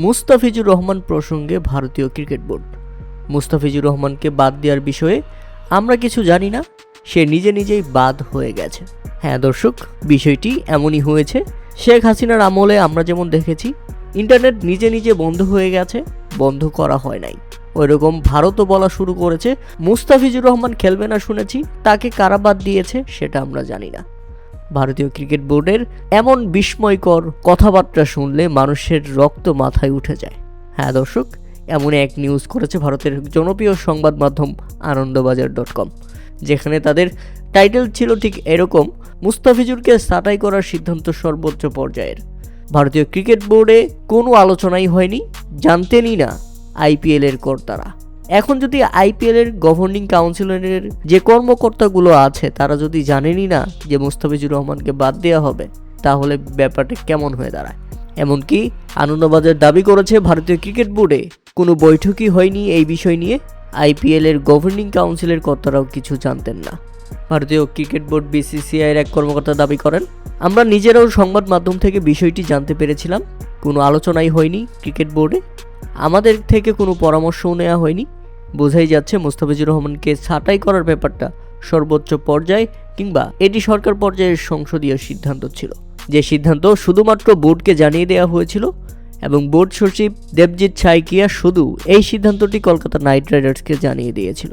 মুস্তাফিজুর রহমান প্রসঙ্গে ভারতীয় cricket board. Mustafizur রহমানকে বাদ দেওয়ার বিষয়ে আমরা কিছু জানি না, সে নিজে নিজেই বাদ হয়ে গেছে। হ্যাঁ দর্শক, বিষয়টি এমনই হয়েছে। শেখ হাসিনার আমলে আমরা যেমন দেখেছি ইন্টারনেট নিজে নিজে বন্ধ হয়ে গেছে, বন্ধ করা হয় নাই। ওইরকম ভারতও বলা শুরু করেছে মুস্তাফিজুর রহমান খেলবে না শুনেছি, তাকে কারা বাদ দিয়েছে সেটা আমরা জানি না। ভারতীয় ক্রিকেট বোর্ডের এমন বিস্ময়কর কথাবার্তা শুনলে মানুষের রক্ত মাথায় উঠে যায়। হ্যাঁ দর্শক, এমন এক নিউজ করেছে ভারতের জনপ্রিয় সংবাদ মাধ্যম আনন্দবাজার.com, যেখানে তাদের টাইটেল ছিল ঠিক এরকম: মুস্তাফিজুরকে ছাঁটাই করার সিদ্ধান্ত সর্বোচ্চ পর্যায়ের। ভারতীয় ক্রিকেট বোর্ডে কোনো আলোচনাই হয়নি, জানতেনই না আইপিএলের কর্তারা। এখন যদি আইপিএলের গভর্নিং কাউন্সিলের যে কর্মকর্তাগুলো আছে তারা যদি জানেনই না যে মুস্তাফিজুর রহমানকে বাদ দেওয়া হবে, তাহলে ব্যাপারটা কেমন হয়ে দাঁড়ায়। এমনকি আনন্দবাজার দাবি করেছে ভারতীয় ক্রিকেট বোর্ডে কোনো বৈঠকই হয়নি এই বিষয় নিয়ে, আইপিএলের গভর্নিং কাউন্সিলের কর্তারাও কিছু জানতেন না। ভারতীয় ক্রিকেট বোর্ড বিসিসিআইয়ের এক কর্মকর্তা দাবি করেন, আমরা নিজেরাও সংবাদ মাধ্যম থেকে বিষয়টি জানতে পেরেছিলাম, কোনো আলোচনাই হয়নি ক্রিকেট বোর্ডে, আমাদের থেকে কোনো পরামর্শও নেওয়া হয়নি। বোঝাই যাচ্ছে মুস্তাফিজুর রহমানকে ছাঁটাই করার ব্যাপারটা সর্বোচ্চ পর্যায়ে কিংবা এটি সরকার পর্যায়ের সংসদীয় সিদ্ধান্ত ছিল, যে সিদ্ধান্ত শুধুমাত্র বোর্ডকে জানিয়ে দেওয়া হয়েছিল এবং বোর্ড সচিব দেবজিৎ সাইকিয়া শুধু এই সিদ্ধান্তটি কলকাতা নাইট রাইডার্সকে জানিয়ে দিয়েছিল।